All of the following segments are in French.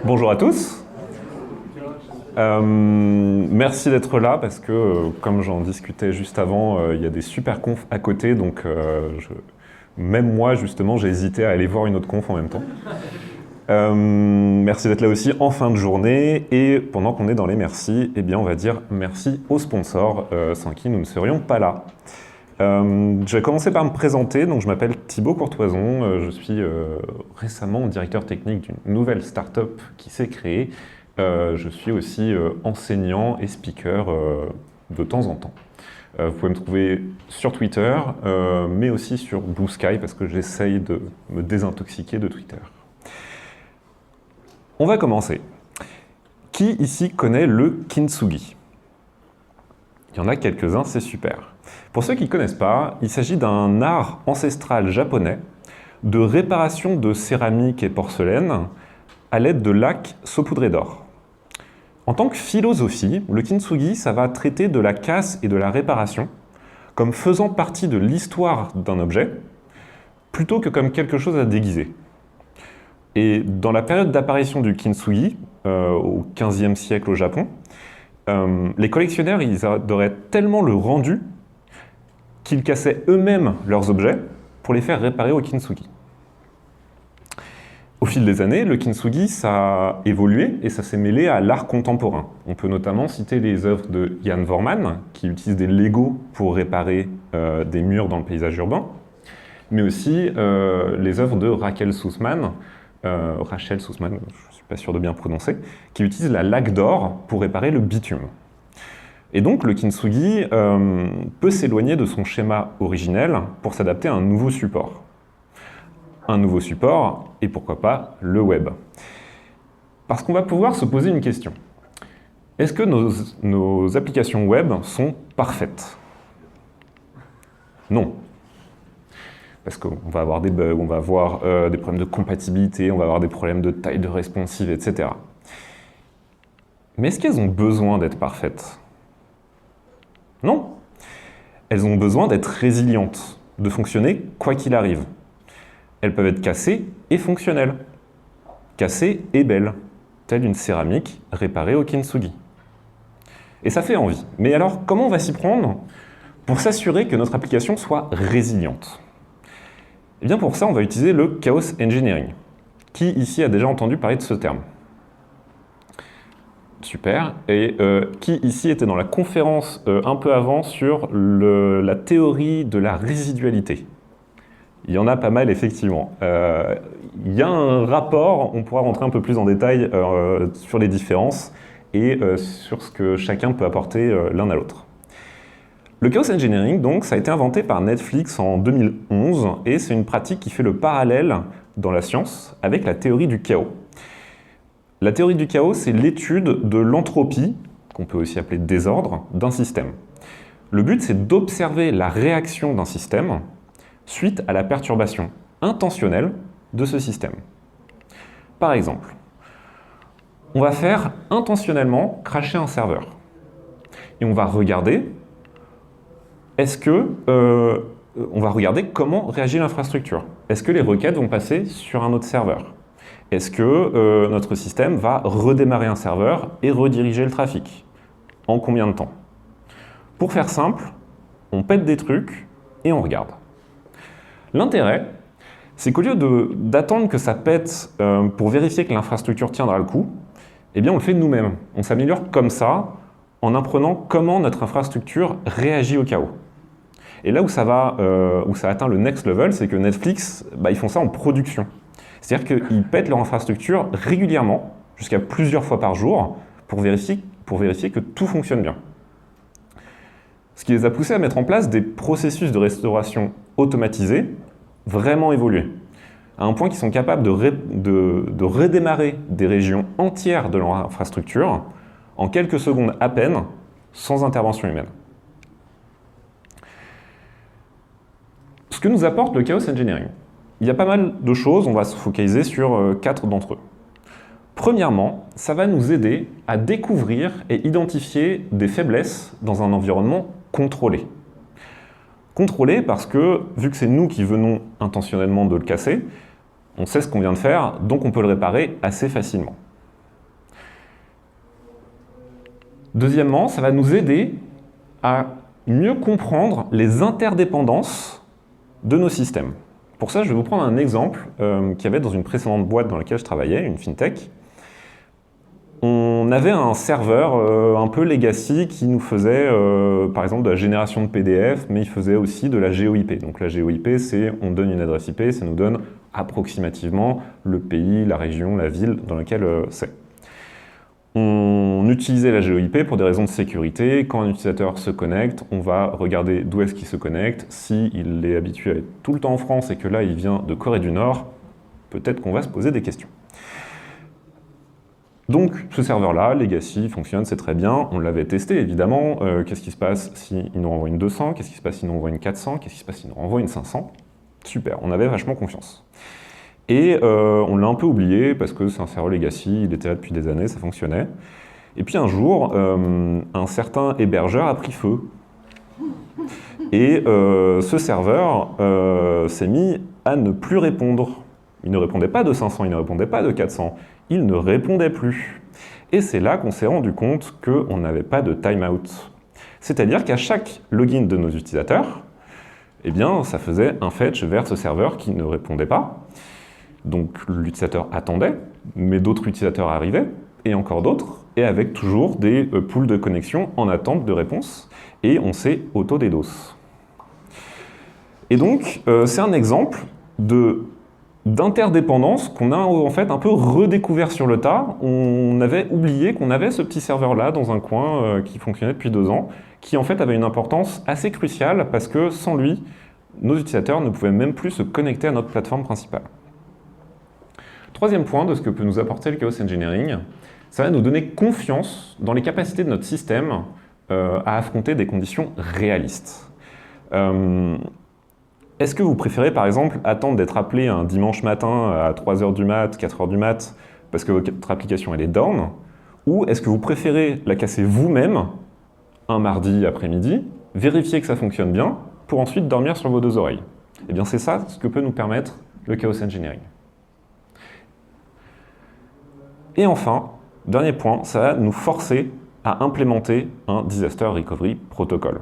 Bonjour à tous. Merci d'être là parce que, comme j'en discutais juste avant, il y a des super confs à côté, donc même moi, justement, j'ai hésité à aller voir une autre conf en même temps. Merci d'être là aussi en fin de journée, et pendant qu'on est dans les merci, eh bien, on va dire merci aux sponsors, sans qui nous ne serions pas là. Je vais commencer par me présenter. Donc, je m'appelle Thibaut Courtoison, je suis récemment directeur technique d'une nouvelle start-up qui s'est créée. Je suis aussi enseignant et speaker de temps en temps. Vous pouvez me trouver sur Twitter, mais aussi sur Blue Sky, parce que j'essaye de me désintoxiquer de Twitter. On va commencer. Qui ici connaît le kintsugi? Il y en a quelques-uns, c'est super. Pour ceux qui ne connaissent pas, il s'agit d'un art ancestral japonais de réparation de céramique et porcelaine à l'aide de lacs saupoudrés d'or. En tant que philosophie, le kintsugi, ça va traiter de la casse et de la réparation comme faisant partie de l'histoire d'un objet, plutôt que comme quelque chose à déguiser. Et dans la période d'apparition du kintsugi, au XVe siècle au Japon, les collectionneurs, ils adoraient tellement le rendu qu'ils cassaient eux-mêmes leurs objets pour les faire réparer au kintsugi. Au fil des années, le kintsugi, ça a évolué et ça s'est mêlé à l'art contemporain. On peut notamment citer les œuvres de Jan Voorman, qui utilise des Legos pour réparer des murs dans le paysage urbain, mais aussi les œuvres de Rachel Sussman, je ne suis pas sûr de bien prononcer, qui utilise la laque d'or pour réparer le bitume. Et donc le kintsugi peut s'éloigner de son schéma originel pour s'adapter à un nouveau support. Un nouveau support, et pourquoi pas le web. Parce qu'on va pouvoir se poser une question. Est-ce que nos applications web sont parfaites? Non. Parce qu'on va avoir des bugs, on va avoir des problèmes de compatibilité, on va avoir des problèmes de taille de responsive, etc. Mais est-ce qu'elles ont besoin d'être parfaites? Non. Elles ont besoin d'être résilientes, de fonctionner quoi qu'il arrive. Elles peuvent être cassées et fonctionnelles. Cassées et belles, telle une céramique réparée au kintsugi. Et ça fait envie. Mais alors, comment on va s'y prendre pour s'assurer que notre application soit résiliente? Eh bien pour ça, on va utiliser le chaos engineering. Qui ici a déjà entendu parler de ce terme? Super. Et qui ici était dans la conférence un peu avant sur la théorie de la résidualité? Il y en a pas mal, effectivement. Il y a un rapport, on pourra rentrer un peu plus en détail sur les différences et sur ce que chacun peut apporter l'un à l'autre. Le chaos engineering, donc, ça a été inventé par Netflix en 2011 et c'est une pratique qui fait le parallèle dans la science avec la théorie du chaos. La théorie du chaos, c'est l'étude de l'entropie, qu'on peut aussi appeler désordre, d'un système. Le but, c'est d'observer la réaction d'un système suite à la perturbation intentionnelle de ce système. Par exemple, on va faire intentionnellement crasher un serveur. Et on va regarder on va regarder comment réagit l'infrastructure. Est-ce que les requêtes vont passer sur un autre serveur? Est-ce que notre système va redémarrer un serveur et rediriger le trafic? En combien de temps? Pour faire simple, on pète des trucs et on regarde. L'intérêt, c'est qu'au lieu d'attendre que ça pète pour vérifier que l'infrastructure tiendra le coup, eh bien on le fait nous-mêmes. On s'améliore comme ça en apprenant comment notre infrastructure réagit au chaos. Et là où ça atteint le next level, c'est que Netflix, ils font ça en production. C'est-à-dire qu'ils pètent leur infrastructure régulièrement, jusqu'à plusieurs fois par jour, pour vérifier que tout fonctionne bien. Ce qui les a poussés à mettre en place des processus de restauration automatisés, vraiment évolués, à un point qu'ils sont capables de redémarrer des régions entières de leur infrastructure en quelques secondes à peine, sans intervention humaine. Ce que nous apporte le chaos engineering. Il y a pas mal de choses, on va se focaliser sur 4 d'entre eux. Premièrement, ça va nous aider à découvrir et identifier des faiblesses dans un environnement contrôlé. Contrôlé parce que, vu que c'est nous qui venons intentionnellement de le casser, on sait ce qu'on vient de faire, donc on peut le réparer assez facilement. Deuxièmement, ça va nous aider à mieux comprendre les interdépendances de nos systèmes. Pour ça, je vais vous prendre un exemple qu'il y avait dans une précédente boîte dans laquelle je travaillais, une fintech. On avait un serveur un peu legacy qui nous faisait, par exemple, de la génération de PDF, mais il faisait aussi de la GeoIP. Donc la GeoIP, c'est on donne une adresse IP, ça nous donne approximativement le pays, la région, la ville dans laquelle c'est. On utilisait la GeoIP pour des raisons de sécurité. Quand un utilisateur se connecte, on va regarder d'où est-ce qu'il se connecte. S'il est habitué à être tout le temps en France et que là, il vient de Corée du Nord, peut-être qu'on va se poser des questions. Donc, ce serveur-là, Legacy, fonctionne, c'est très bien. On l'avait testé, évidemment. Qu'est-ce qui se passe s'il nous renvoie une 200? Qu'est-ce qui se passe s'il nous renvoie une 400? Qu'est-ce qui se passe s'il nous renvoie une 500? Super, on avait vachement confiance. Et on l'a un peu oublié, parce que c'est un serveur Legacy, il était là depuis des années, ça fonctionnait. Et puis un jour, un certain hébergeur a pris feu. Et ce serveur s'est mis à ne plus répondre. Il ne répondait pas de 500, il ne répondait pas de 400. Il ne répondait plus. Et c'est là qu'on s'est rendu compte qu'on n'avait pas de timeout. C'est-à-dire qu'à chaque login de nos utilisateurs, eh bien, ça faisait un fetch vers ce serveur qui ne répondait pas. Donc l'utilisateur attendait, mais d'autres utilisateurs arrivaient, et encore d'autres, et avec toujours des pools de connexion en attente de réponse, et on s'est auto-DDoS. Et donc, c'est un exemple d'interdépendance qu'on a en fait un peu redécouvert sur le tas. On avait oublié qu'on avait ce petit serveur-là dans un coin qui fonctionnait depuis 2 ans, qui en fait avait une importance assez cruciale parce que sans lui, nos utilisateurs ne pouvaient même plus se connecter à notre plateforme principale. Troisième point de ce que peut nous apporter le Chaos Engineering, ça va nous donner confiance dans les capacités de notre système à affronter des conditions réalistes. Est-ce que vous préférez par exemple attendre d'être appelé un dimanche matin à 3h du mat, 4h du mat, parce que votre application elle est down, ou est-ce que vous préférez la casser vous-même un mardi après-midi, vérifier que ça fonctionne bien, pour ensuite dormir sur vos 2 oreilles? Eh bien c'est ça ce que peut nous permettre le Chaos Engineering. Et enfin, dernier point, ça va nous forcer à implémenter un Disaster Recovery Protocol.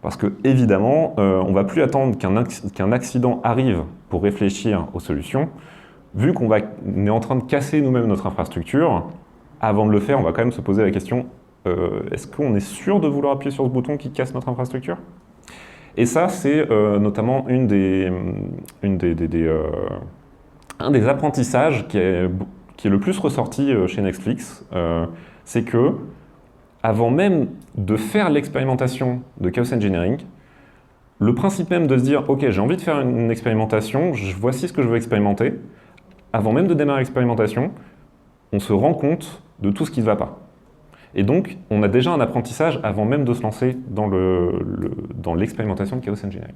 Parce que, évidemment, on ne va plus attendre qu'un accident arrive pour réfléchir aux solutions. Vu qu'on est en train de casser nous-mêmes notre infrastructure, avant de le faire, on va quand même se poser la question, est-ce qu'on est sûr de vouloir appuyer sur ce bouton qui casse notre infrastructure? Et ça, c'est notamment un des apprentissages qui est le plus ressorti chez Netflix, c'est que avant même de faire l'expérimentation de Chaos Engineering, le principe même de se dire « Ok, j'ai envie de faire une expérimentation, voici ce que je veux expérimenter », avant même de démarrer l'expérimentation, on se rend compte de tout ce qui ne va pas. Et donc, on a déjà un apprentissage avant même de se lancer dans l'expérimentation de Chaos Engineering.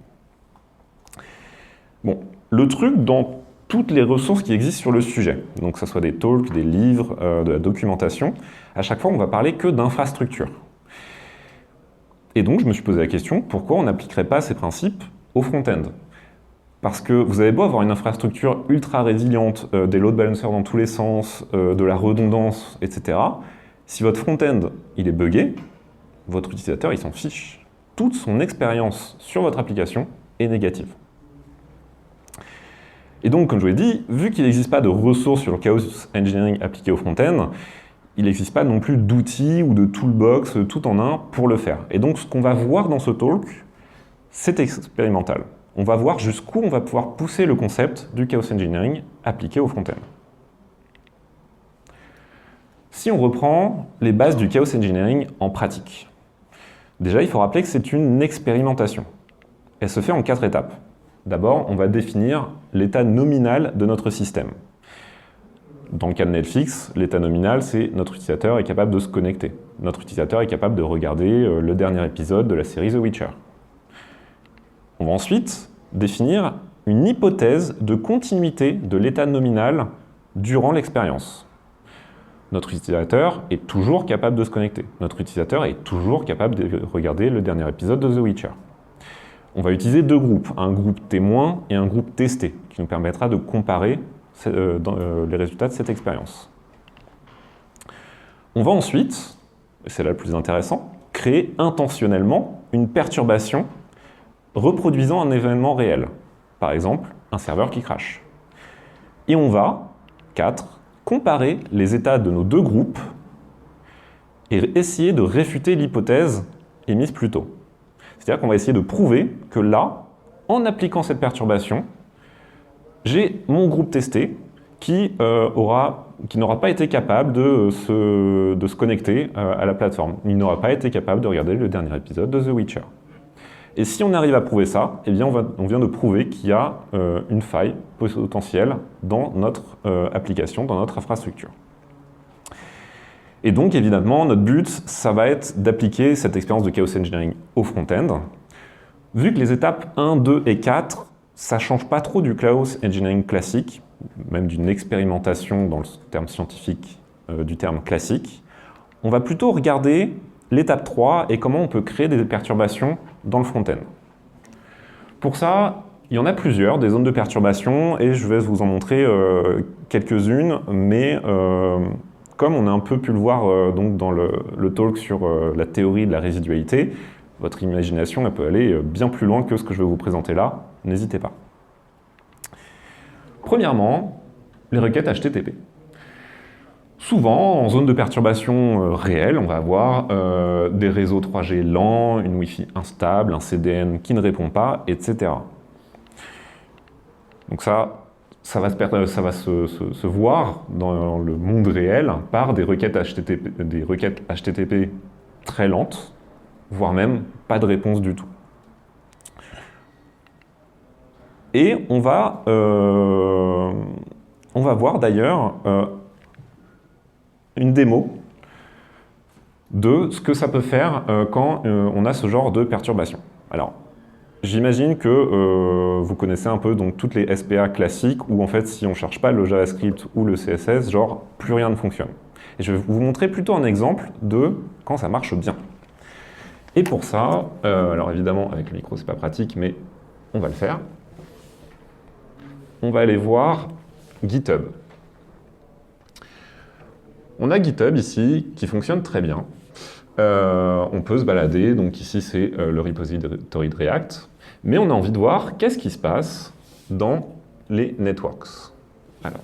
Bon, le truc dans toutes les ressources qui existent sur le sujet, donc que ce soit des talks, des livres, de la documentation, à chaque fois on va parler que d'infrastructure. Et donc je me suis posé la question, pourquoi on n'appliquerait pas ces principes au front-end? Parce que vous avez beau avoir une infrastructure ultra résiliente, des load balancers dans tous les sens, de la redondance, etc. Si votre front-end il est buggé, votre utilisateur il s'en fiche. Toute son expérience sur votre application est négative. Et donc, comme je vous l'ai dit, vu qu'il n'existe pas de ressources sur le Chaos Engineering appliqué au front-end, il n'existe pas non plus d'outils ou de toolbox tout en un pour le faire. Et donc, ce qu'on va voir dans ce talk, c'est expérimental. On va voir jusqu'où on va pouvoir pousser le concept du Chaos Engineering appliqué au front-end. Si on reprend les bases du Chaos Engineering en pratique, déjà, il faut rappeler que c'est une expérimentation. Elle se fait en 4 étapes. D'abord, on va définir l'état nominal de notre système. Dans le cas de Netflix, l'état nominal, c'est notre utilisateur est capable de se connecter. Notre utilisateur est capable de regarder le dernier épisode de la série The Witcher. On va ensuite définir une hypothèse de continuité de l'état nominal durant l'expérience. Notre utilisateur est toujours capable de se connecter. Notre utilisateur est toujours capable de regarder le dernier épisode de The Witcher. On va utiliser 2 groupes, un groupe témoin et un groupe testé, qui nous permettra de comparer les résultats de cette expérience. On va ensuite c'est là le plus intéressant, créer intentionnellement une perturbation reproduisant un événement réel. Par exemple, un serveur qui crache. Et on va, 4, comparer les états de nos deux groupes et essayer de réfuter l'hypothèse émise plus tôt. C'est-à-dire qu'on va essayer de prouver que là, en appliquant cette perturbation, j'ai mon groupe testé qui n'aura pas été capable de se connecter à la plateforme. Il n'aura pas été capable de regarder le dernier épisode de The Witcher. Et si on arrive à prouver ça, eh bien on vient de prouver qu'il y a une faille potentielle dans notre application, dans notre infrastructure. Et donc, évidemment, notre but, ça va être d'appliquer cette expérience de chaos engineering au front-end. Vu que les étapes 1, 2 et 4, ça ne change pas trop du chaos engineering classique, même d'une expérimentation dans le terme scientifique du terme classique, on va plutôt regarder l'étape 3 et comment on peut créer des perturbations dans le front-end. Pour ça, il y en a plusieurs, des zones de perturbation, et je vais vous en montrer quelques-unes, mais comme on a un peu pu le voir donc dans le talk sur la théorie de la résidualité, votre imagination elle peut aller bien plus loin que ce que je vais vous présenter là, n'hésitez pas. Premièrement, les requêtes HTTP. Souvent, en zone de perturbation réelle, on va avoir des réseaux 3G lents, une Wi-Fi instable, un CDN qui ne répond pas, etc. Donc ça va se voir dans le monde réel par des requêtes HTTP très lentes, voire même pas de réponse du tout. Et on va voir d'ailleurs une démo de ce que ça peut faire quand on a ce genre de perturbation. Alors, j'imagine que vous connaissez un peu donc, toutes les SPA classiques où en fait si on ne cherche pas le JavaScript ou le CSS, genre plus rien ne fonctionne. Et je vais vous montrer plutôt un exemple de quand ça marche bien. Et pour ça, alors évidemment avec le micro c'est pas pratique, mais on va le faire. On va aller voir GitHub. On a GitHub ici qui fonctionne très bien. On peut se balader, donc ici c'est le repository de React, mais on a envie de voir qu'est-ce qui se passe dans les networks. Alors,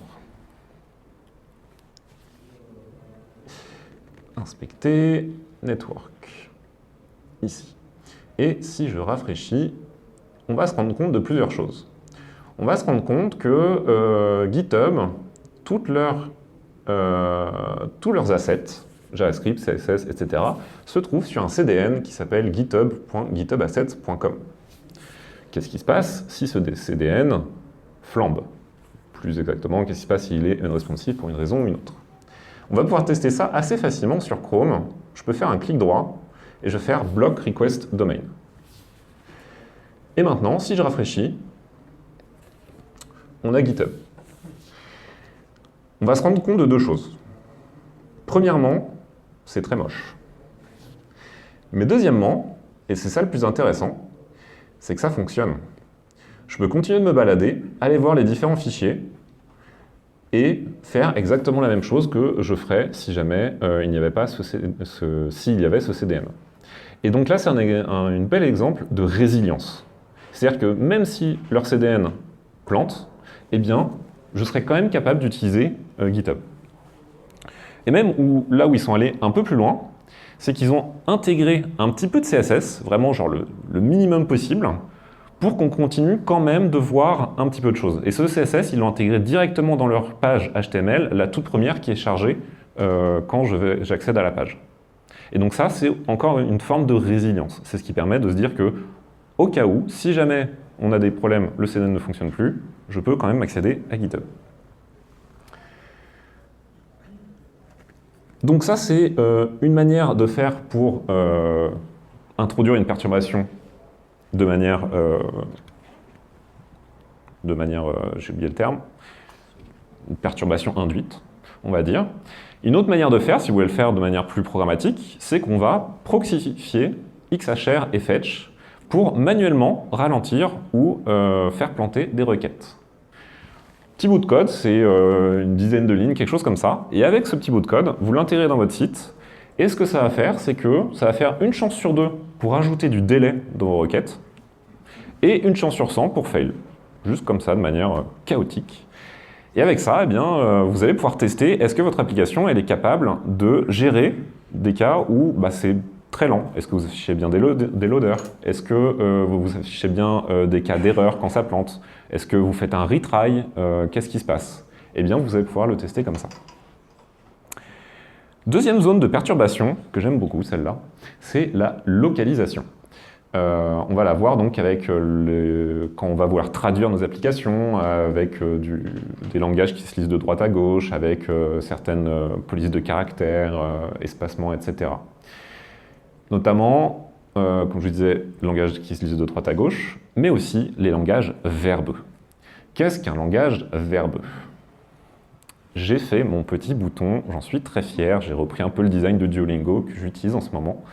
inspecter network, ici. Et si je rafraîchis, on va se rendre compte de plusieurs choses. On va se rendre compte que GitHub, tous leurs assets, JavaScript, CSS, etc., se trouvent sur un CDN qui s'appelle github.githubassets.com. Qu'est-ce qui se passe si ce CDN flambe? Plus exactement, qu'est-ce qui se passe s'il est unresponsive pour une raison ou une autre? On va pouvoir tester ça assez facilement sur Chrome. Je peux faire un clic droit et je vais faire block request domain. Et maintenant, si je rafraîchis, on a GitHub. On va se rendre compte de deux choses. Premièrement, c'est très moche. Mais deuxièmement, et c'est ça le plus intéressant, c'est que ça fonctionne. Je peux continuer de me balader, aller voir les différents fichiers et faire exactement la même chose que je ferais si jamais il n'y avait pas s'il y avait ce CDN. Et donc là, c'est un bel exemple de résilience. C'est-à-dire que même si leur CDN plante, eh bien, je serais quand même capable d'utiliser GitHub. Et même là où ils sont allés un peu plus loin, c'est qu'ils ont intégré un petit peu de CSS, vraiment genre le minimum possible, pour qu'on continue quand même de voir un petit peu de choses. Et ce CSS, ils l'ont intégré directement dans leur page HTML, la toute première qui est chargée quand j'accède à la page. Et donc ça, c'est encore une forme de résilience. C'est ce qui permet de se dire que, au cas où, si jamais on a des problèmes, le CDN ne fonctionne plus, je peux quand même accéder à GitHub. Donc ça, c'est une manière de faire pour introduire une perturbation de manière j'ai oublié le terme, une perturbation induite, on va dire. Une autre manière de faire, si vous voulez le faire de manière plus programmatique, c'est qu'on va proxifier XHR et fetch pour manuellement ralentir ou faire planter des requêtes. Petit bout de code, c'est une dizaine de lignes, quelque chose comme ça. Et avec ce petit bout de code, vous l'intégrez dans votre site Et ce que ça va faire, c'est que ça va faire une chance sur 2 pour ajouter du délai dans vos requêtes, et une chance sur 100 pour fail. Juste comme ça, de manière chaotique. Et avec ça, eh bien, vous allez pouvoir tester, est-ce que votre application elle est capable de gérer des cas où c'est très lent. Est-ce que vous affichez bien des loaders? Est-ce que vous affichez bien des cas d'erreur quand ça plante? Est-ce que vous faites un retry? Qu'est-ce qui se passe? Eh bien, vous allez pouvoir le tester comme ça. Deuxième zone de perturbation, que j'aime beaucoup, celle-là, c'est la localisation. On va la voir donc avec quand on va vouloir traduire nos applications, avec des langages qui se lisent de droite à gauche, avec certaines polices de caractères, espacement, etc. Notamment, comme je disais, les langages qui se lisent de droite à gauche, mais aussi les langages verbeux. Qu'est-ce qu'un langage verbeux? J'ai fait mon petit bouton, j'en suis très fier, j'ai repris un peu le design de Duolingo que j'utilise en ce moment.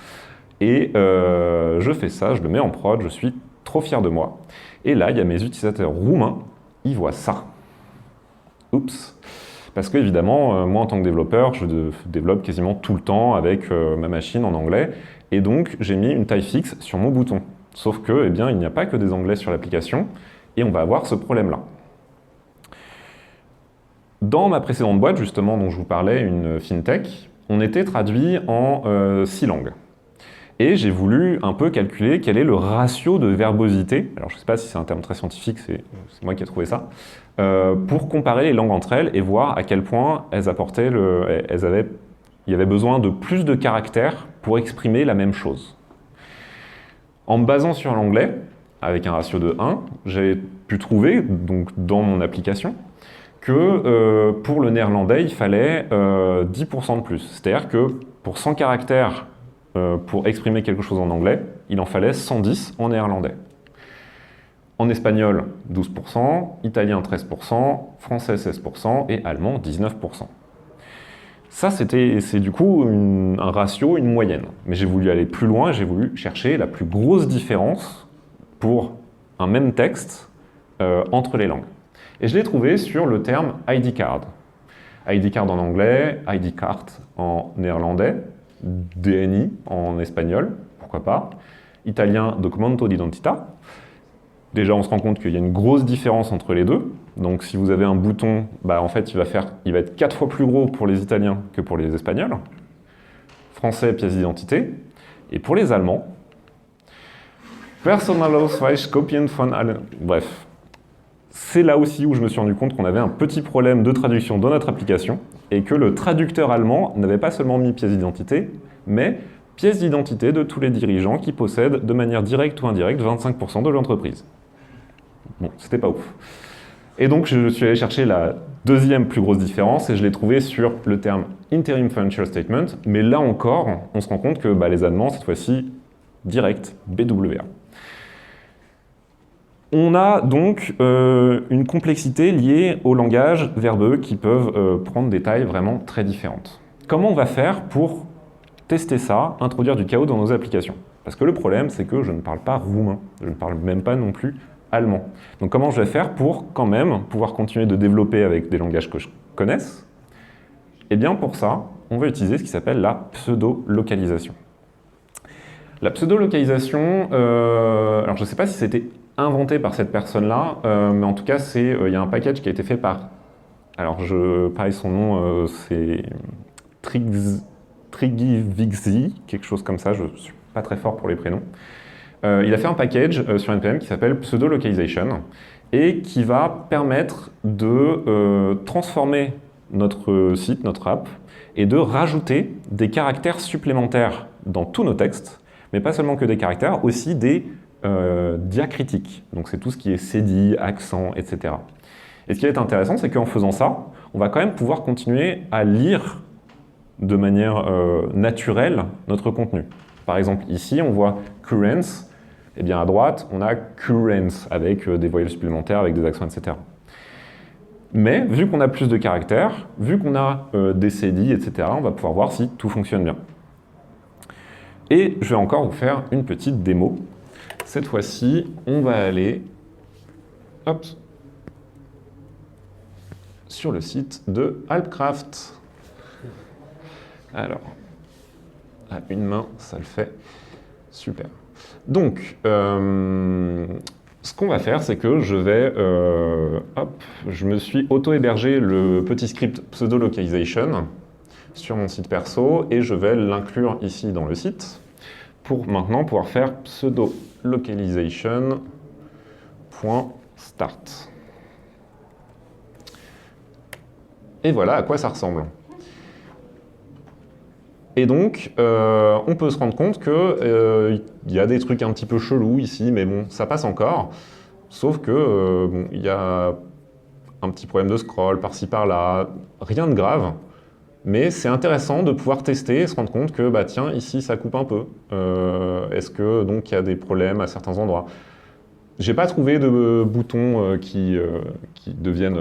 Et je fais ça, je le mets en prod, je suis trop fier de moi. Et là, il y a mes utilisateurs roumains, ils voient ça. Oups. Parce que évidemment, moi en tant que développeur, je développe quasiment tout le temps avec ma machine en anglais. Et donc, j'ai mis une taille fixe sur mon bouton. Sauf que, eh bien, il n'y a pas que des anglais sur l'application, et on va avoir ce problème-là. Dans ma précédente boîte, justement, dont je vous parlais, une fintech, on était traduit en 6 langues. Et j'ai voulu un peu calculer quel est le ratio de verbosité, alors je ne sais pas si c'est un terme très scientifique, c'est moi qui ai trouvé ça, pour comparer les langues entre elles et voir à quel point elles apportaient il y avait besoin de plus de caractères pour exprimer la même chose. En me basant sur l'anglais, avec un ratio de 1, j'ai pu trouver, donc dans mon application, que pour le néerlandais, il fallait 10% de plus. C'est-à-dire que pour 100 caractères pour exprimer quelque chose en anglais, il en fallait 110 en néerlandais. En espagnol, 12%, italien 13%, français 16% et allemand 19%. Ça, c'est du coup un ratio, une moyenne. Mais j'ai voulu aller plus loin, j'ai voulu chercher la plus grosse différence pour un même texte entre les langues. Et je l'ai trouvé sur le terme ID card. ID card en anglais, ID card en néerlandais, DNI en espagnol, pourquoi pas. Italien, documento d'identità. Déjà, on se rend compte qu'il y a une grosse différence entre les deux. Donc, si vous avez un bouton, en fait, il va être 4 fois plus gros pour les Italiens que pour les Espagnols. Français, pièce d'identité. Et pour les Allemands, Personalausweis Kopien von allen. Bref, c'est là aussi où je me suis rendu compte qu'on avait un petit problème de traduction dans notre application et que le traducteur allemand n'avait pas seulement mis pièce d'identité, mais pièce d'identité de tous les dirigeants qui possèdent de manière directe ou indirecte 25% de l'entreprise. Bon, c'était pas ouf. Et donc je suis allé chercher la deuxième plus grosse différence et je l'ai trouvée sur le terme Interim Financial Statement, mais là encore, on se rend compte que les Allemands, cette fois-ci, direct, BWA. On a donc une complexité liée au langage verbeux qui peuvent prendre des tailles vraiment très différentes. Comment on va faire pour tester ça, introduire du chaos dans nos applications? Parce que le problème, c'est que je ne parle pas roumain, je ne parle même pas non plus allemand. Donc comment je vais faire pour quand même pouvoir continuer de développer avec des langages que je connaisse? Eh bien pour ça, on va utiliser ce qui s'appelle la pseudo-localisation. La pseudo-localisation, alors je ne sais pas si c'était inventé par cette personne-là, mais en tout cas, il y a un package qui a été fait par, alors pareil, son nom, c'est Trigivixi, quelque chose comme ça, je ne suis pas très fort pour les prénoms. Il a fait un package sur NPM qui s'appelle Pseudo-Localization et qui va permettre de transformer notre site, notre app, et de rajouter des caractères supplémentaires dans tous nos textes, mais pas seulement que des caractères, aussi des diacritiques. Donc c'est tout ce qui est cédille, accent, etc. Et ce qui est intéressant, c'est qu'en faisant ça, on va quand même pouvoir continuer à lire de manière naturelle notre contenu. Par exemple, ici, on voit currents, et bien à droite, on a currents avec des voyelles supplémentaires, avec des accents, etc. Mais vu qu'on a plus de caractères, vu qu'on a des cédilles, etc., on va pouvoir voir si tout fonctionne bien. Et je vais encore vous faire une petite démo. Cette fois-ci, on va aller sur le site de Alpcraft. Alors, à une main, ça le fait. Super. Donc, ce qu'on va faire, c'est que je vais, je me suis auto-hébergé le petit script pseudo-localization sur mon site perso et je vais l'inclure ici dans le site pour maintenant pouvoir faire pseudo-localization.start. Et voilà à quoi ça ressemble. Et donc, on peut se rendre compte qu'il y a des trucs un petit peu chelous ici, mais bon, ça passe encore. Sauf que, bon, il y a un petit problème de scroll par-ci par-là, rien de grave. Mais c'est intéressant de pouvoir tester et se rendre compte que, bah tiens, ici, ça coupe un peu. Est-ce que, donc, il y a des problèmes à certains endroits? J'ai pas trouvé de boutons qui deviennent,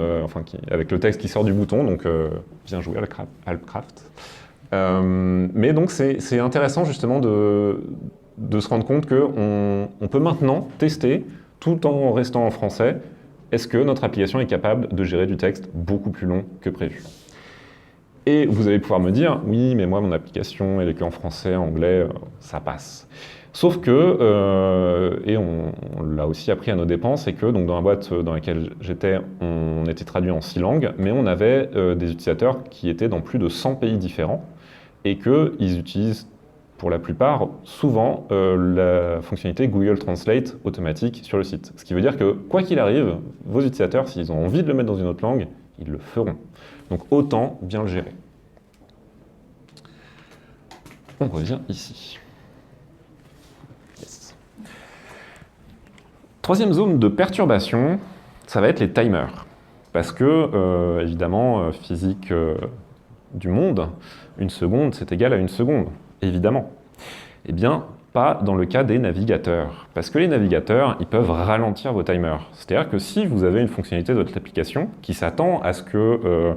avec le texte qui sort du bouton, donc bien joué Alpcraft. Mais donc c'est intéressant justement de se rendre compte qu'on peut maintenant tester, tout en restant en français, est-ce que notre application est capable de gérer du texte beaucoup plus long que prévu. Et vous allez pouvoir me dire, oui, mais moi mon application elle est qu'en français, anglais, ça passe. Sauf que, et on l'a aussi appris à nos dépens, c'est que donc, dans la boîte dans laquelle j'étais, on était traduit en 6 langues, mais on avait des utilisateurs qui étaient dans plus de 100 pays différents, et qu'ils utilisent pour la plupart souvent la fonctionnalité Google Translate automatique sur le site. Ce qui veut dire que quoi qu'il arrive, vos utilisateurs, s'ils ont envie de le mettre dans une autre langue, ils le feront. Donc autant bien le gérer. On revient ici. Yes. Troisième zone de perturbation, ça va être les timers. Parce que, évidemment, physique du monde, une seconde, c'est égal à une seconde, évidemment. Eh bien, pas dans le cas des navigateurs. Parce que les navigateurs, ils peuvent ralentir vos timers. C'est-à-dire que si vous avez une fonctionnalité de votre application qui s'attend à ce que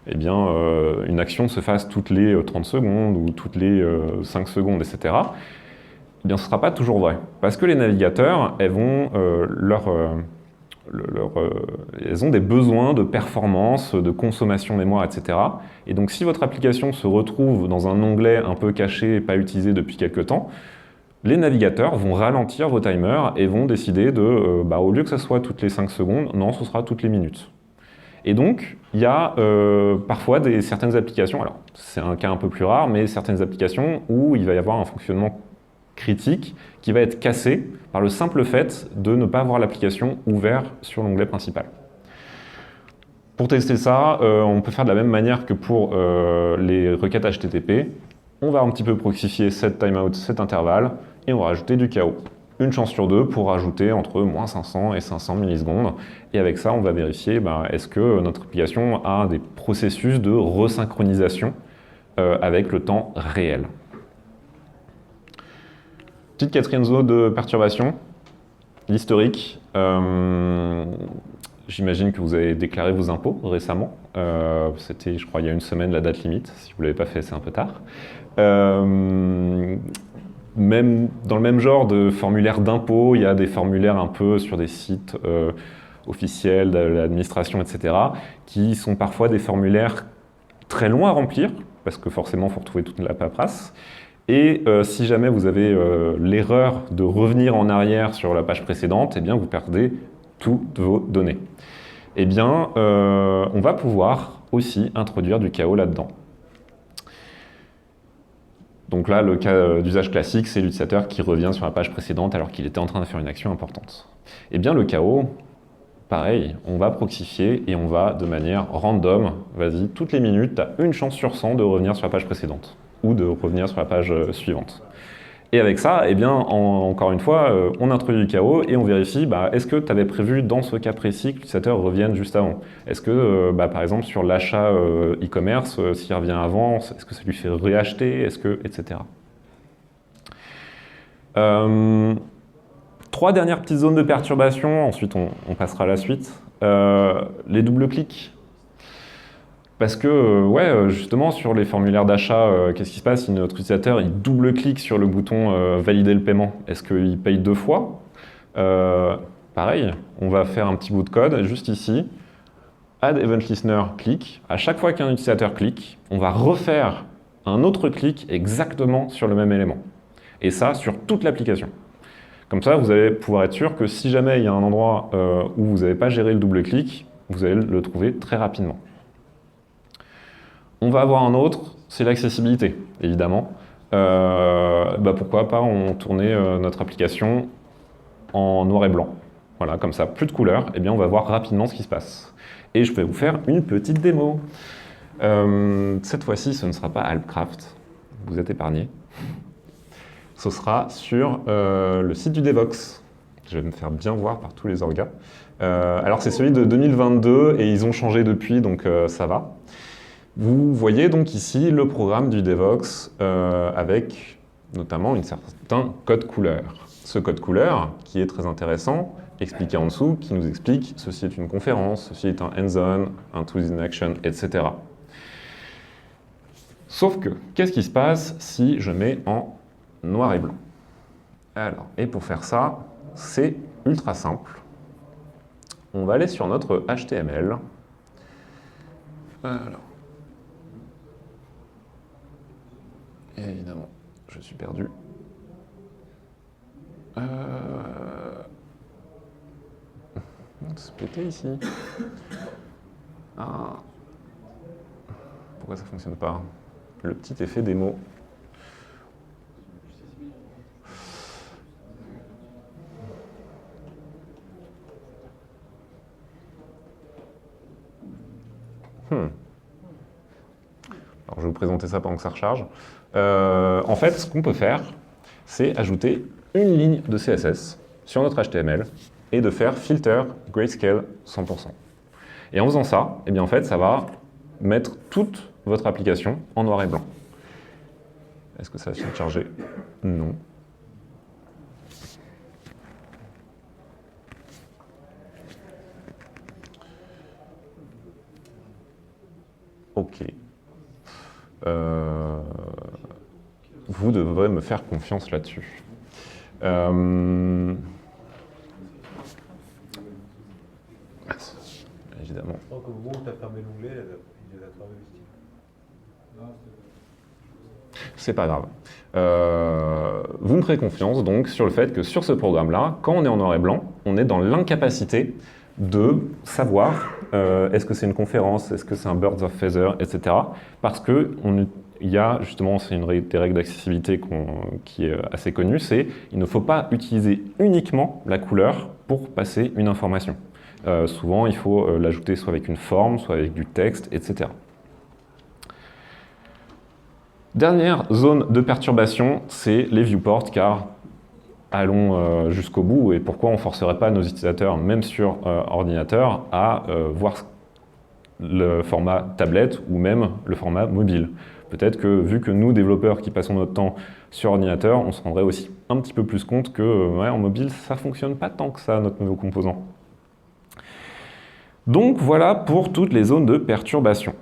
une action se fasse toutes les 30 secondes ou toutes les 5 secondes, etc., eh bien, ce ne sera pas toujours vrai. Parce que les navigateurs, elles ont des besoins de performance, de consommation mémoire, etc. Et donc, si votre application se retrouve dans un onglet un peu caché et pas utilisé depuis quelques temps, les navigateurs vont ralentir vos timers et vont décider de, au lieu que ça soit toutes les 5 secondes, non, ce sera toutes les minutes. Et donc, il y a parfois certaines applications, alors c'est un cas un peu plus rare, mais certaines applications où il va y avoir un fonctionnement critique qui va être cassé par le simple fait de ne pas avoir l'application ouverte sur l'onglet principal. Pour tester ça, on peut faire de la même manière que pour les requêtes HTTP. On va un petit peu proxifier set timeout, cet intervalle, et on va rajouter du chaos. Une chance sur deux pour rajouter entre moins 500 et 500 millisecondes. Et avec ça, on va vérifier est-ce que notre application a des processus de resynchronisation avec le temps réel. Petite quatrième zone de perturbation, l'historique. J'imagine que vous avez déclaré vos impôts récemment. C'était, je crois, il y a une semaine la date limite. Si vous ne l'avez pas fait, c'est un peu tard. Même dans le même genre de formulaire d'impôt, il y a des formulaires un peu sur des sites officiels de l'administration, etc., qui sont parfois des formulaires très longs à remplir, parce que forcément, il faut retrouver toute la paperasse. Et si jamais vous avez l'erreur de revenir en arrière sur la page précédente, eh bien, vous perdez toutes vos données. Eh bien, on va pouvoir aussi introduire du chaos là-dedans. Donc là, le cas d'usage classique, c'est l'utilisateur qui revient sur la page précédente alors qu'il était en train de faire une action importante. Eh bien, le chaos, pareil, on va proxifier et on va, de manière random, vas-y, toutes les minutes, tu as une chance sur 100 de revenir sur la page précédente ou de revenir sur la page suivante. Et avec ça, eh bien, encore une fois, on introduit du chaos et on vérifie, est-ce que tu avais prévu dans ce cas précis que l'utilisateur revienne juste avant? Est-ce que, par exemple, sur l'achat e-commerce, s'il revient avant, est-ce que ça lui fait réacheter? Est-ce que, etc. 3 dernières petites zones de perturbation, ensuite on passera à la suite. Les double-clics. Parce que, justement, sur les formulaires d'achat, qu'est-ce qui se passe si notre utilisateur il double-clique sur le bouton valider le paiement? Est-ce qu'il paye 2 fois? Pareil, on va faire un petit bout de code juste ici. Add event listener click. À chaque fois qu'un utilisateur clique, on va refaire un autre clic exactement sur le même élément. Et ça, sur toute l'application. Comme ça, vous allez pouvoir être sûr que si jamais il y a un endroit où vous n'avez pas géré le double-clic, vous allez le trouver très rapidement. On va avoir un autre, c'est l'accessibilité, évidemment. Pourquoi pas on tourner notre application en noir et blanc. Voilà, comme ça, plus de couleurs, et bien on va voir rapidement ce qui se passe. Et je vais vous faire une petite démo. Cette fois-ci, ce ne sera pas Alpcraft, vous êtes épargnés. Ce sera sur le site du Devoxx. Je vais me faire bien voir par tous les orgas. Alors c'est celui de 2022 et ils ont changé depuis, donc ça va. Vous voyez donc ici le programme du Devoxx avec notamment un certain code couleur. Ce code couleur, qui est très intéressant, expliqué en dessous, qui nous explique ceci est une conférence, ceci est un hands-on, un tools in action, etc. Sauf que, qu'est-ce qui se passe si je mets en noir et blanc? Alors, et pour faire ça, c'est ultra simple. On va aller sur notre HTML. Alors. Et évidemment, je suis perdu. C'est pété ici. Ah. Pourquoi ça fonctionne pas? Le petit effet démo. Alors je vais vous présenter ça pendant que ça recharge. En fait, ce qu'on peut faire, c'est ajouter une ligne de CSS sur notre HTML et de faire filter grayscale 100%. Et en faisant ça, eh bien en fait, ça va mettre toute votre application en noir et blanc. Est-ce que ça va se charger? Non. Ok. Vous devrez me faire confiance là-dessus. Évidemment. Au moment où tu as fermé l'onglet, il les a fermés aussi. C'est pas grave. Vous me ferez confiance donc sur le fait que sur ce programme-là, quand on est en noir et blanc, on est dans l'incapacité de savoir est-ce que c'est une conférence, est-ce que c'est un birds of feather, etc. Parce que il y a justement, c'est une des règles d'accessibilité qui est assez connue, c'est il ne faut pas utiliser uniquement la couleur pour passer une information. Souvent, il faut l'ajouter soit avec une forme, soit avec du texte, etc. Dernière zone de perturbation, c'est les viewports, car allons jusqu'au bout, et pourquoi on ne forcerait pas nos utilisateurs, même sur ordinateur, à voir le format tablette ou même le format mobile. Peut-être que, vu que nous, développeurs qui passons notre temps sur ordinateur, on se rendrait aussi un petit peu plus compte que en mobile, ça ne fonctionne pas tant que ça, notre nouveau composant. Donc voilà pour toutes les zones de perturbation.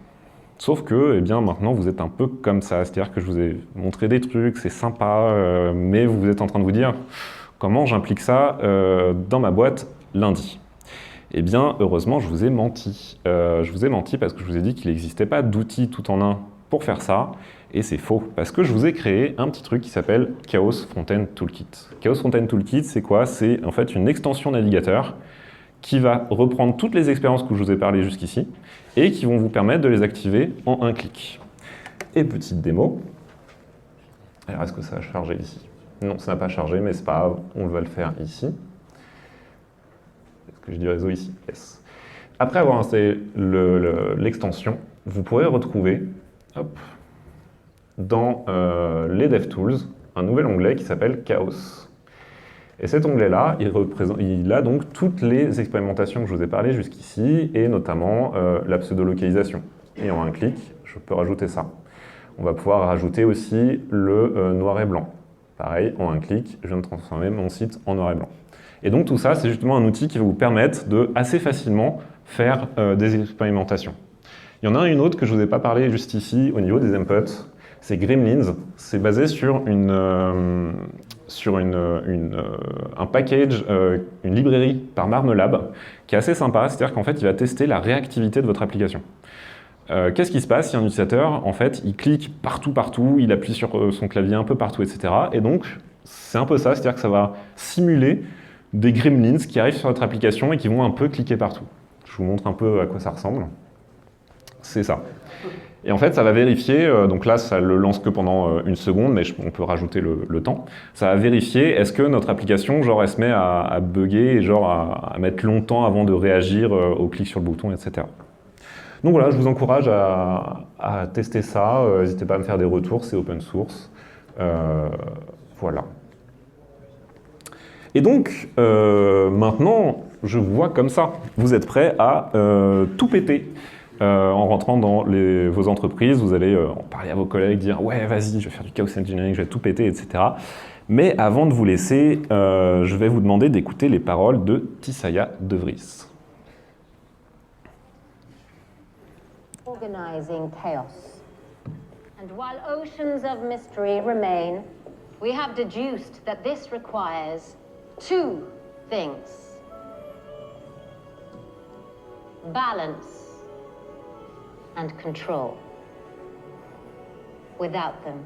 Sauf que, eh bien, maintenant, vous êtes un peu comme ça. C'est-à-dire que je vous ai montré des trucs, c'est sympa, mais vous êtes en train de vous dire comment j'implique ça dans ma boîte lundi. Eh bien, heureusement, je vous ai menti. Je vous ai menti parce que je vous ai dit qu'il n'existait pas d'outil tout en un pour faire ça. Et c'est faux, parce que je vous ai créé un petit truc qui s'appelle Chaos Frontend Toolkit. Chaos Frontend Toolkit, c'est quoi? C'est en fait une extension navigateur qui va reprendre toutes les expériences que je vous ai parlé jusqu'ici et qui vont vous permettre de les activer en un clic. Et petite démo. Alors, est-ce que ça a chargé ici? Non, ça n'a pas chargé, mais c'est pas grave, on va le faire ici. Est-ce que j'ai du réseau ici? Yes. Après avoir installé l'extension, vous pourrez retrouver dans les DevTools un nouvel onglet qui s'appelle Chaos. Et cet onglet-là, il a donc toutes les expérimentations que je vous ai parlé jusqu'ici, et notamment la pseudo-localisation. Et en un clic, je peux rajouter ça. On va pouvoir rajouter aussi le noir et blanc. Pareil, en un clic, je viens de transformer mon site en noir et blanc. Et donc tout ça, c'est justement un outil qui va vous permettre de assez facilement faire des expérimentations. Il y en a une autre que je ne vous ai pas parlé juste ici, au niveau des inputs. C'est Gremlins. C'est basé sur un package, une librairie par Marmelab, qui est assez sympa, c'est-à-dire qu'en fait, il va tester la réactivité de votre application. Qu'est-ce qui se passe si un utilisateur, en fait, il clique partout, il appuie sur son clavier un peu partout, etc. Et donc, c'est un peu ça, c'est-à-dire que ça va simuler des gremlins qui arrivent sur votre application et qui vont un peu cliquer partout. Je vous montre un peu à quoi ça ressemble. C'est ça. Et en fait, ça va vérifier, donc là, ça le lance que pendant une seconde, mais on peut rajouter le temps. Ça va vérifier, est-ce que notre application, genre, elle se met à bugger et genre à mettre longtemps avant de réagir au clic sur le bouton, etc. Donc voilà, je vous encourage à tester ça. N'hésitez pas à me faire des retours, c'est open source. Voilà. Et donc, maintenant, je vous vois comme ça. Vous êtes prêts à tout péter. En rentrant dans vos entreprises, vous allez en parler à vos collègues, dire « Ouais, vas-y, je vais faire du chaos engineering, je vais tout péter, etc. » Mais avant de vous laisser, je vais vous demander d'écouter les paroles de Tisaya De Vries. Organizing chaos. And while oceans of mystery remain, we have deduced that this requires two things. Balance and control. Without them,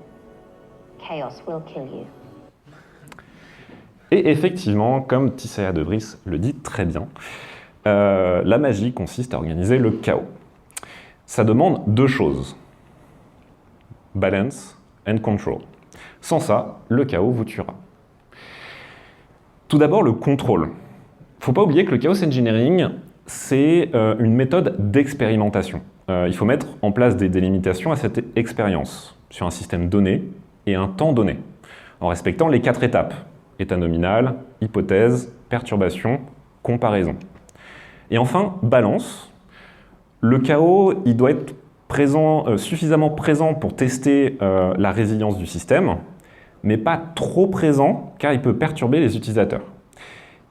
chaos will kill you. Et effectivement, comme Tisaya De Vries le dit très bien, la magie consiste à organiser le chaos. Ça demande deux choses. Balance and control. Sans ça, le chaos vous tuera. Tout d'abord, le contrôle. Il ne faut pas oublier que le chaos engineering, c'est une méthode d'expérimentation. Il faut mettre en place des délimitations à cette expérience sur un système donné et un temps donné, en respectant les 4 étapes. État nominal, hypothèse, perturbation, comparaison. Et enfin, balance. Le chaos, il doit être suffisamment présent pour tester la résilience du système, mais pas trop présent, car il peut perturber les utilisateurs.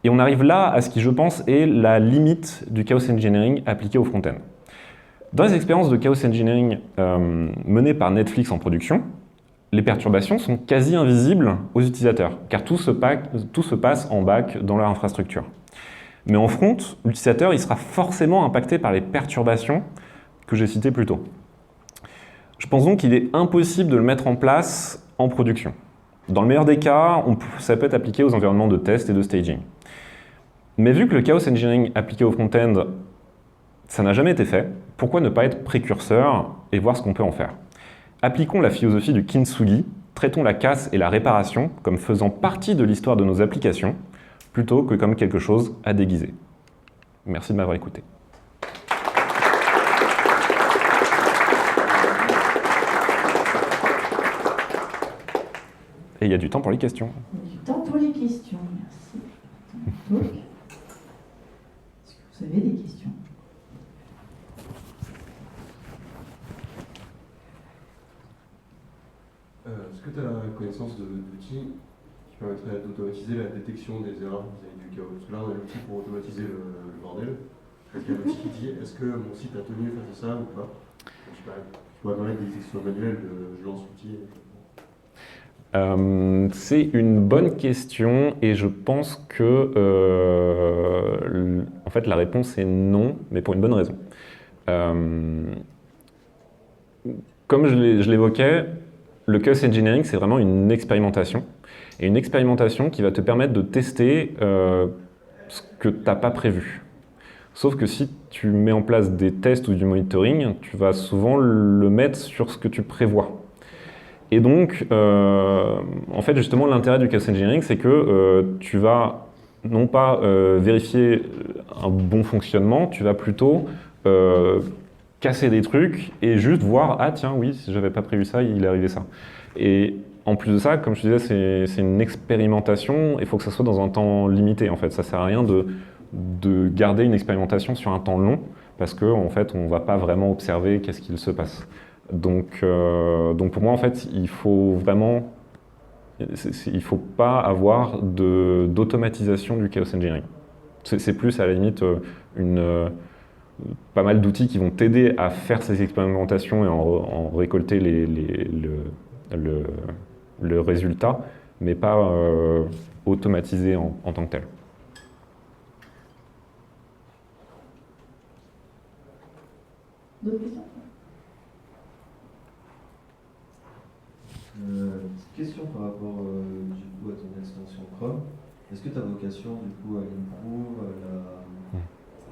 Et on arrive là à ce qui, je pense, est la limite du chaos engineering appliqué au front-end. Dans les expériences de chaos engineering menées par Netflix en production, les perturbations sont quasi invisibles aux utilisateurs, car tout se passe en back dans leur infrastructure. Mais en front, l'utilisateur il sera forcément impacté par les perturbations que j'ai citées plus tôt. Je pense donc qu'il est impossible de le mettre en place en production. Dans le meilleur des cas, ça peut être appliqué aux environnements de test et de staging. Mais vu que le chaos engineering appliqué au front-end, ça n'a jamais été fait, pourquoi ne pas être précurseur et voir ce qu'on peut en faire? Appliquons la philosophie du kintsugi, traitons la casse et la réparation comme faisant partie de l'histoire de nos applications, plutôt que comme quelque chose à déguiser. Merci de m'avoir écouté. Et il y a du temps pour les questions. Du temps pour les questions, merci. Donc, est-ce que vous avez des questions? Est-ce que tu as la connaissance d'outils qui permettraient d'automatiser la détection des erreurs vis-à-vis du chaos? Parce que là, on a l'outil pour automatiser le bordel. Est-ce qu'il y a un outil qui dit est-ce que mon site a tenu face à ça ou pas? Je sais pas, tu pourrais permettre des détections manuelles de je lance l'outil. C'est une bonne question et je pense que en fait, la réponse est non, mais pour une bonne raison. Comme je l'évoquais, le chaos engineering, c'est vraiment une expérimentation. Et une expérimentation qui va te permettre de tester ce que tu n'as pas prévu. Sauf que si tu mets en place des tests ou du monitoring, tu vas souvent le mettre sur ce que tu prévois. Et donc, en fait, justement, l'intérêt du chaos engineering, c'est que tu vas non pas vérifier un bon fonctionnement, tu vas plutôt casser des trucs et juste voir « Ah tiens, oui, si j'avais pas prévu ça, il est arrivé ça ». Et en plus de ça, comme je te disais, c'est une expérimentation, il faut que ça soit dans un temps limité, en fait. Ça sert à rien de garder une expérimentation sur un temps long, parce qu'en fait, on va pas vraiment observer qu'est-ce qu'il se passe. Donc pour moi, en fait, il faut pas avoir d'automatisation du chaos engineering. C'est plus à la limite pas mal d'outils qui vont t'aider à faire ces expérimentations et en récolter le résultat, mais pas automatisé en tant que tel. D'autres questions? Question par rapport du coup à ton extension Chrome. Est-ce que tu as vocation du coup à l'improve,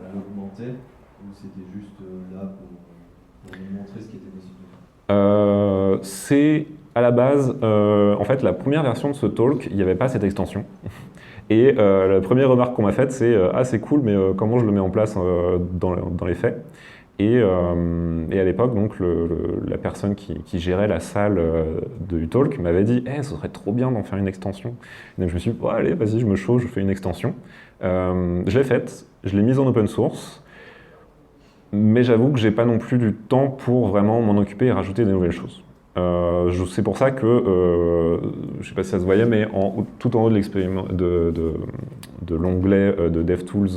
à l'augmenter, ou c'était juste là pour nous montrer ce qui était possible de faire? C'est à la base, en fait, la première version de ce talk, il n'y avait pas cette extension. Et la première remarque qu'on m'a faite, c'est ah, c'est cool, mais comment je le mets en place dans les faits? Et à l'époque, donc, la personne qui gérait la salle du talk m'avait dit ce serait trop bien d'en faire une extension. Et donc je me suis dit allez, vas-y, je me chauffe, je fais une extension. Je l'ai faite, je l'ai mise en open source, mais j'avoue que j'ai pas non plus du temps pour vraiment m'en occuper et rajouter des nouvelles choses. C'est pour ça que, je sais pas si ça se voyait, mais tout en haut de l'onglet de DevTools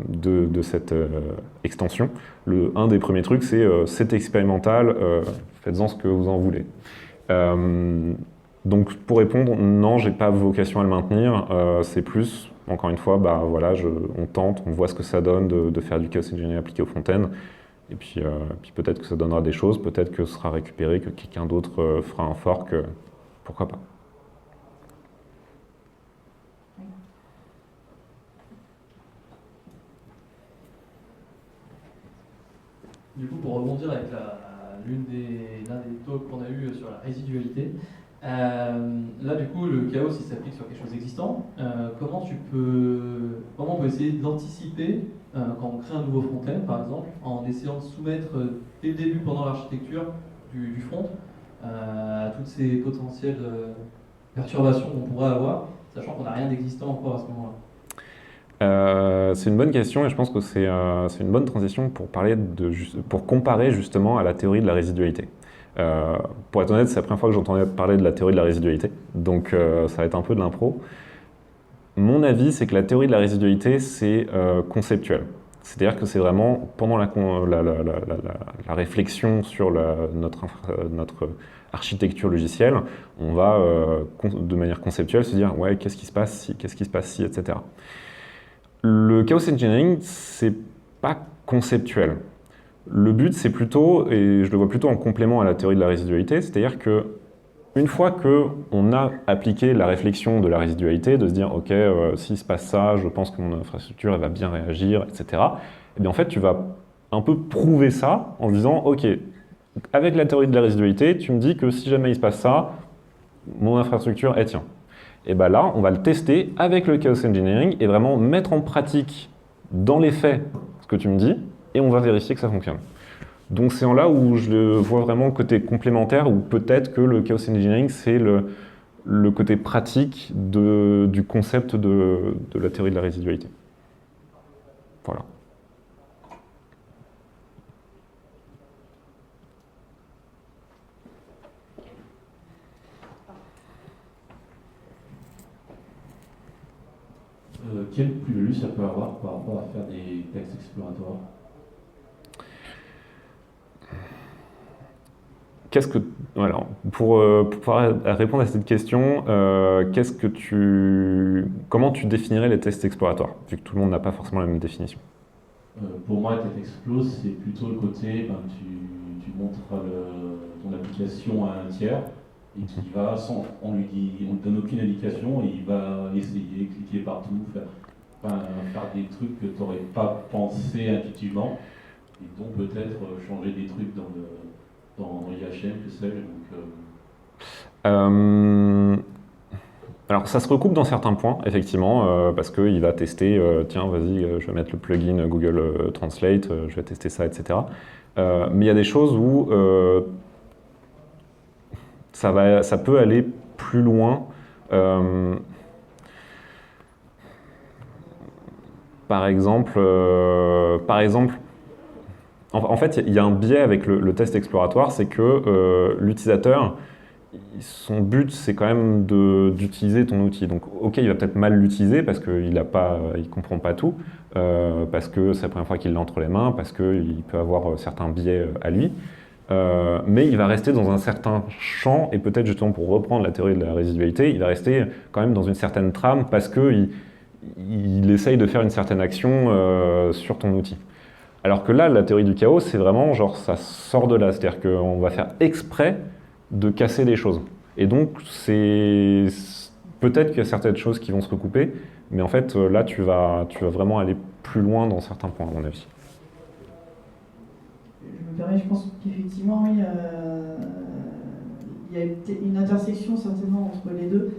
de cette extension, un des premiers trucs, c'est expérimental, faites-en ce que vous en voulez. Donc pour répondre, non, j'ai pas vocation à le maintenir, c'est plus, encore une fois, voilà, on tente, on voit ce que ça donne de faire du chaos engineering appliqué au front-end. Et puis peut-être que ça donnera des choses, peut-être que ce sera récupéré, que quelqu'un d'autre fera un fork, pourquoi pas. Du coup, pour rebondir avec l'un des talks qu'on a eu sur la résidualité, là du coup le chaos il s'applique sur quelque chose d'existant. Comment on peut essayer d'anticiper quand on crée un nouveau front-end par exemple, en essayant de soumettre dès le début pendant l'architecture du front à toutes ces potentielles perturbations qu'on pourrait avoir, sachant qu'on n'a rien d'existant encore à ce moment-là? C'est une bonne question et je pense que c'est une bonne transition pour comparer justement à la théorie de la résidualité. Pour être honnête, c'est la première fois que j'entendais parler de la théorie de la résidualité, donc ça va être un peu de l'impro. Mon avis, c'est que la théorie de la résidualité, c'est conceptuel. C'est-à-dire que c'est vraiment, pendant la réflexion sur notre architecture logicielle, on va, de manière conceptuelle, se dire « ouais, qu'est-ce qui se passe si, etc. » Le chaos engineering, c'est pas conceptuel. Le but, c'est plutôt, et je le vois plutôt en complément à la théorie de la résidualité, c'est-à-dire que une fois qu'on a appliqué la réflexion de la résidualité, de se dire « ok, s'il se passe ça, je pense que mon infrastructure elle va bien réagir, etc. » Et bien en fait, tu vas un peu prouver ça en disant « ok, avec la théorie de la résidualité, tu me dis que si jamais il se passe ça, mon infrastructure, elle tient. » Et bien là, on va le tester avec le chaos engineering et vraiment mettre en pratique dans les faits ce que tu me dis et on va vérifier que ça fonctionne. Donc c'est en là où je vois vraiment le côté complémentaire ou peut-être que le chaos engineering c'est le côté pratique du concept de la théorie de la résidualité. Voilà. Quelle plus-value ça peut avoir par rapport à faire des textes exploratoires? Alors, pour pouvoir répondre à cette question, comment tu définirais les tests exploratoires, vu que tout le monde n'a pas forcément la même définition? Pour moi, test explo, c'est plutôt le côté, tu montres ton application à un tiers, et qui va, on ne donne aucune indication, et il va essayer, cliquer partout, faire des trucs que tu n'aurais pas pensé intuitivement, et donc peut-être changer des trucs dans IHM, que sais-je. Alors ça se recoupe dans certains points, effectivement, parce qu'il va tester, tiens, vas-y, je vais mettre le plugin Google Translate, je vais tester ça, etc. Mais il y a des choses où ça peut aller plus loin. Par exemple, en fait, il y a un biais avec le test exploratoire, c'est que l'utilisateur, son but, c'est quand même d'utiliser ton outil. Donc, ok, il va peut-être mal l'utiliser parce qu'il ne comprend pas tout, parce que c'est la première fois qu'il l'a entre les mains, parce qu'il peut avoir certains biais à lui. Mais il va rester dans un certain champ, et peut-être justement pour reprendre la théorie de la résidualité, il va rester quand même dans une certaine trame parce qu'il essaye de faire une certaine action sur ton outil. Alors que là, la théorie du chaos, c'est vraiment genre ça sort de là, c'est-à-dire qu'on va faire exprès de casser des choses. Et donc, peut-être qu'il y a certaines choses qui vont se recouper, mais en fait, là, tu vas vraiment aller plus loin dans certains points, à mon avis. Je me permets, je pense qu'effectivement, oui, il y a une intersection certainement entre les deux.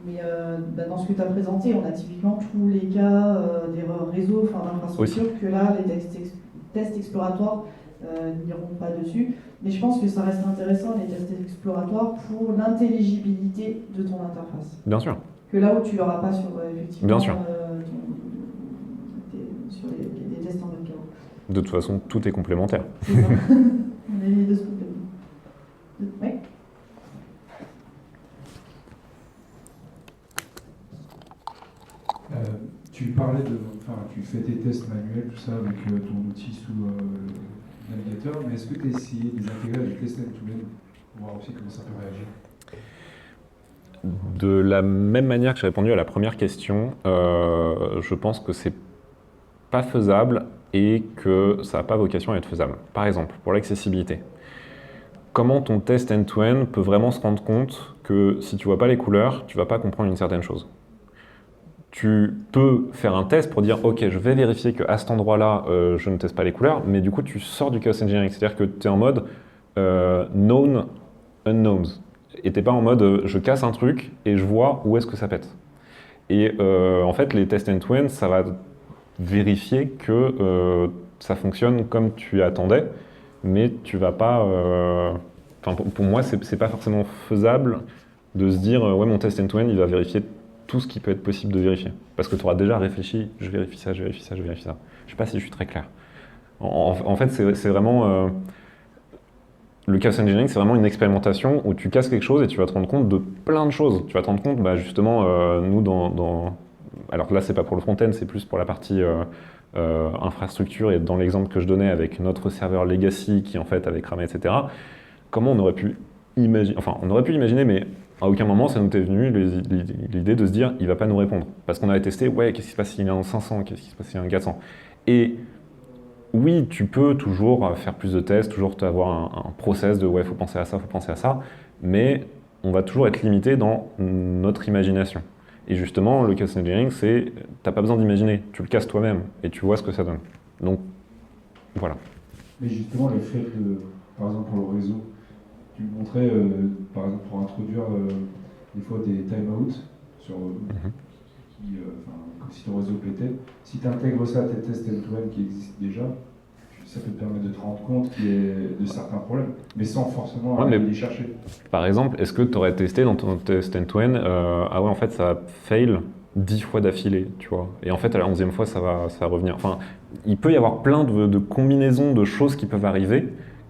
Mais dans ce que tu as présenté, on a typiquement tous les cas d'erreurs réseau, d'infrastructure, que là, les tests exploratoires n'iront pas dessus. Mais je pense que ça reste intéressant, les tests exploratoires, pour l'intelligibilité de ton interface. Bien sûr. Que là où tu l'auras pas sur, effectivement, Bien sûr. Sur les tests en mode chaos. De toute façon, tout est complémentaire. C'est ça. On a les deux se complètent. Oui. Tu parlais tu fais tes tests manuels, tout ça, avec ton outil sous le navigateur, mais est-ce que tu as essayé de les intégrer avec tests end-to-end pour voir aussi comment ça peut réagir? De la même manière que j'ai répondu à la première question, je pense que c'est pas faisable et que ça n'a pas vocation à être faisable. Par exemple, pour l'accessibilité, comment ton test end-to-end peut vraiment se rendre compte que si tu vois pas les couleurs, tu vas pas comprendre une certaine chose? Tu peux faire un test pour dire « Ok, je vais vérifier qu'à cet endroit-là, je ne teste pas les couleurs », mais du coup, tu sors du chaos engineering. C'est-à-dire que tu es en mode known unknowns. Et tu n'es pas en mode je casse un truc et je vois où est-ce que ça pète. Et en fait, les tests end-to-end, ça va vérifier que ça fonctionne comme tu attendais, mais tu vas pas... pour moi, c'est pas forcément faisable de se dire « Ouais, mon test end-to-end, il va vérifier tout ce qui peut être possible de vérifier. » Parce que tu auras déjà réfléchi, je vérifie ça, je vérifie ça, je vérifie ça. Je sais pas si je suis très clair. En fait, c'est vraiment... le chaos engineering, c'est vraiment une expérimentation où tu casses quelque chose et tu vas te rendre compte de plein de choses. Tu vas te rendre compte, justement, nous, alors là, c'est pas pour le front-end, c'est plus pour la partie infrastructure, et dans l'exemple que je donnais avec notre serveur legacy qui, en fait, avait cramé, etc., comment on aurait pu imaginer... Enfin, on aurait pu imaginer, mais à aucun moment, ça nous était venu l'idée de se dire, il va pas nous répondre. Parce qu'on avait testé, ouais, qu'est-ce qui se passe s'il est en 500, qu'est-ce qui se passe s'il est en 400. Et oui, tu peux toujours faire plus de tests, toujours avoir un process de ouais, faut penser à ça, mais on va toujours être limité dans notre imagination. Et justement, le chaos engineering, c'est t'as pas besoin d'imaginer, tu le casses toi-même et tu vois ce que ça donne. Donc, voilà. Mais justement, le fait de, par exemple pour le réseau, tu me montrais, par exemple pour introduire des fois des timeouts sur comme si ton réseau pétait. Si tu intègres ça à tes tests end-to-end qui existent déjà, ça peut te permettre de te rendre compte de certains problèmes, mais sans forcément aller les chercher. Par exemple, est-ce que tu aurais testé dans ton test end-to-end, ah ouais, en fait, ça fail 10 fois d'affilée, tu vois, et en fait, à la 11e fois, ça va revenir. Enfin, il peut y avoir plein de combinaisons de choses qui peuvent arriver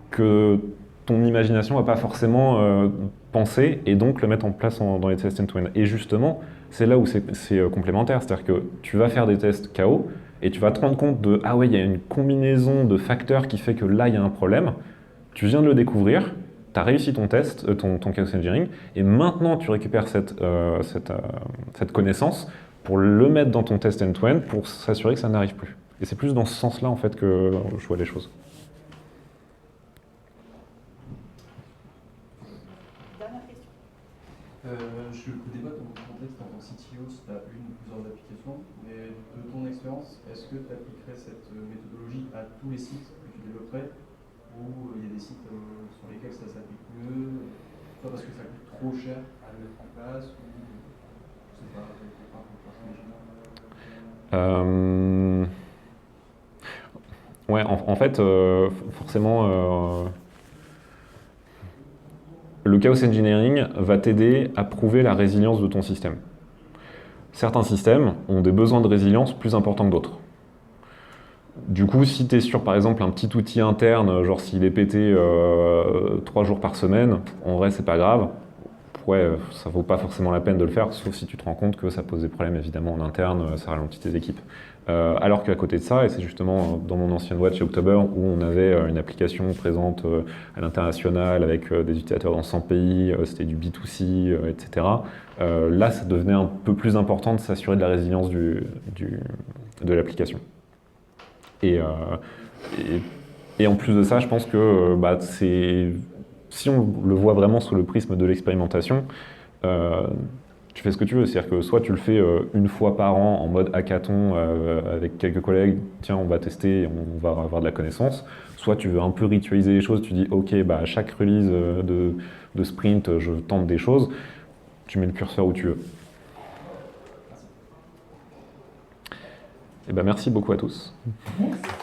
que ton imagination va pas forcément penser et donc le mettre en place dans les tests end-to-end. Et justement, c'est là où c'est complémentaire, c'est-à-dire que tu vas faire des tests KO et tu vas te rendre compte de « Ah ouais, il y a une combinaison de facteurs qui fait que là, il y a un problème ». Tu viens de le découvrir, tu as réussi ton test, ton chaos engineering, et maintenant tu récupères cette connaissance pour le mettre dans ton test end-to-end pour s'assurer que ça n'arrive plus. Et c'est plus dans ce sens-là en fait que je vois les choses. Je ne connais pas ton contexte en tant que CTO si tu as une ou plusieurs applications, mais de ton expérience, est-ce que tu appliquerais cette méthodologie à tous les sites que tu développerais, ou il y a des sites sur lesquels ça s'applique mieux, soit parce que ça coûte trop cher à le mettre en place, ou je sais pas, Ouais, en fait, forcément, le chaos engineering va t'aider à prouver la résilience de ton système. Certains systèmes ont des besoins de résilience plus importants que d'autres. Du coup, si tu es sur, par exemple, un petit outil interne, genre s'il est pété 3 jours par semaine, en vrai, c'est pas grave. Ouais, ça vaut pas forcément la peine de le faire, sauf si tu te rends compte que ça pose des problèmes, évidemment, en interne, ça ralentit tes équipes. Alors qu'à côté de ça, et c'est justement dans mon ancienne boîte chez October, où on avait une application présente à l'international, avec des utilisateurs dans 100 pays, c'était du B2C, etc. Là, ça devenait un peu plus important de s'assurer de la résilience de l'application. Et en plus de ça, je pense que si on le voit vraiment sous le prisme de l'expérimentation, tu fais ce que tu veux. C'est-à-dire que soit tu le fais une fois par an en mode hackathon avec quelques collègues, tiens, on va tester, on va avoir de la connaissance. Soit tu veux un peu ritualiser les choses, tu dis, ok, bah, à chaque release de sprint, je tente des choses. Tu mets le curseur où tu veux. Et ben, merci beaucoup à tous. Merci.